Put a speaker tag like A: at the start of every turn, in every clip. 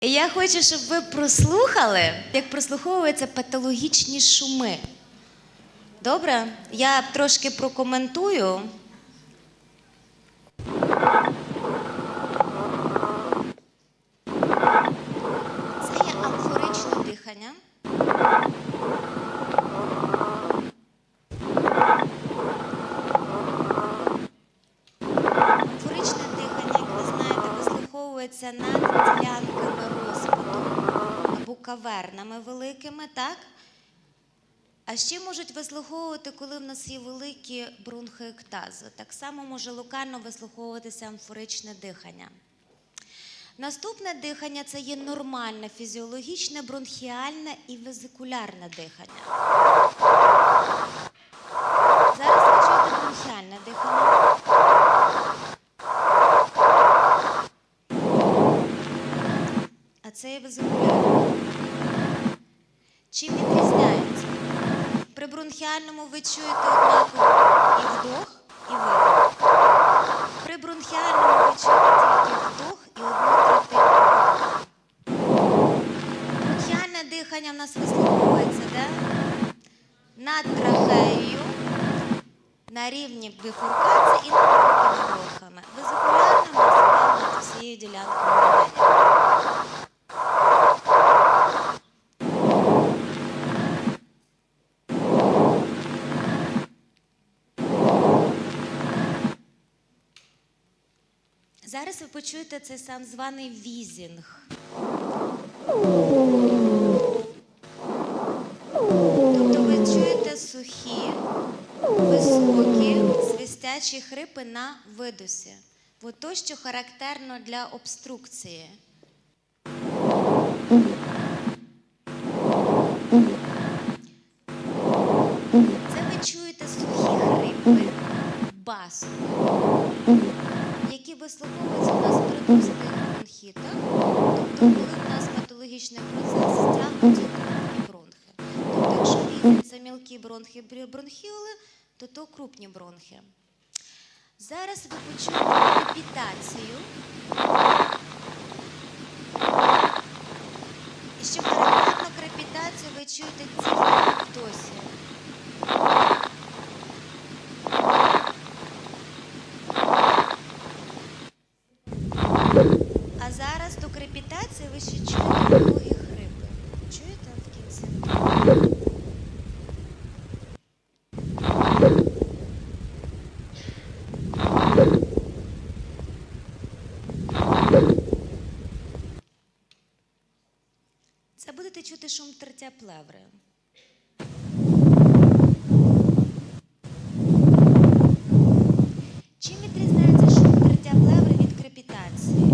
A: І я хочу, щоб ви прослухали, як прослуховуються патологічні шуми. Добре? Я трошки прокоментую. Це є амфоричне дихання. Амфоричне дихання, як ви знаєте, вислуховується над ділянками розпаду або кавернами великими, так? А ще можуть вислуховувати, коли в нас є великі бронхоектази. Так само може локально вислуховуватися амфоричне дихання. Наступне дихання – це є нормальне, фізіологічне, бронхіальне і везикулярне дихання. Зараз ви чуєте бронхіальне дихання. А це є везикулярне. Чим відрізняється? При бронхіальному ви чуєте однаково і вдох, і видох. При бронхіальному ви чуєте тільки вдох і одну третину. Бронхіальне дихання в нас вислуховується, де? Над трахеєю, на рівні біфуркації і над великими бронхами. Везикулярне в нас над всією ділянкою легенів. Зараз ви почуєте цей сам званий візінг. Тобто ви чуєте сухі, високі, свистячі хрипи на видосі. Ось то, що характерно для обструкції. Це ви чуєте сухі хрипи, басу, які вислуховуються у нас при пустих бронхітах, тобто коли в нас патологічний процес стягнуті крупні бронхи. Тобто якщо візінь – це мілкі бронхи, бронхіоли, то крупні бронхи. Зараз ви почуєте крепітацію. І щоб характерну крепітацію ви чуєте тільки в вдосі. А зараз до крепітації ви ще чуєте довгі хрипи. Чуєте в кінці? Це будете чути шум тертя плеври. Чим відрізняється шум тертя плеври від крепітації?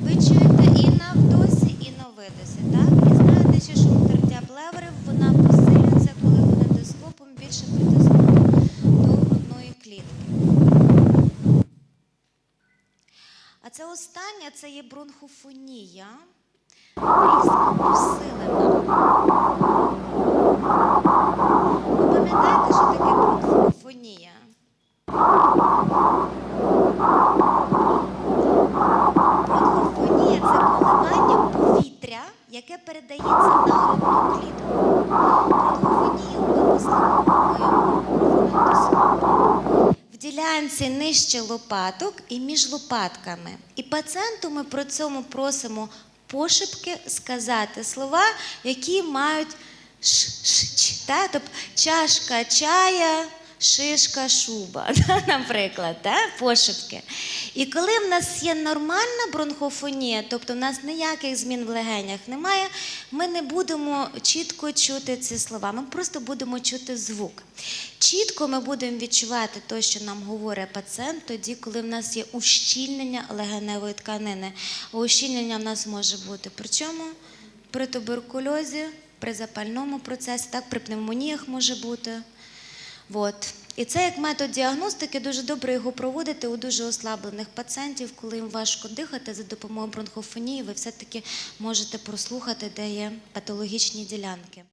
A: Ви чуєте і на вдосі, і на видосі, так? І знаєте, що шум тертя плеври, вона посилюється, коли фонендоскопом більше притиснуто до грудної клітки. А це останнє, це є бронхофонія, різко посилена. Ви пам'ятаєте, що таке бронхофонія? Бронхофонія – це коливання повітря, яке передається на грудну клітку. Бронхофонію ми вислуховуємо фонендоскопом в ділянці нижче лопаток і між лопатками. І пацієнту ми при цьому просимо пошепки сказати слова, які мають ш-ш-ч, тобто чашка чая, шишка, шуба, наприклад, пошепки. І коли в нас є нормальна бронхофонія, тобто в нас ніяких змін в легенях немає, ми не будемо чітко чути ці слова, ми просто будемо чути звук. Чітко ми будемо відчувати те, що нам говорить пацієнт, тоді, коли в нас є ущільнення легеневої тканини. А ущільнення в нас може бути при чому? При туберкульозі, при запальному процесі, так, при пневмоніях може бути. От. І це як метод діагностики, дуже добре його проводити у дуже ослаблених пацієнтів, коли їм важко дихати, за допомогою бронхофонії ви все-таки можете прослухати, де є патологічні ділянки.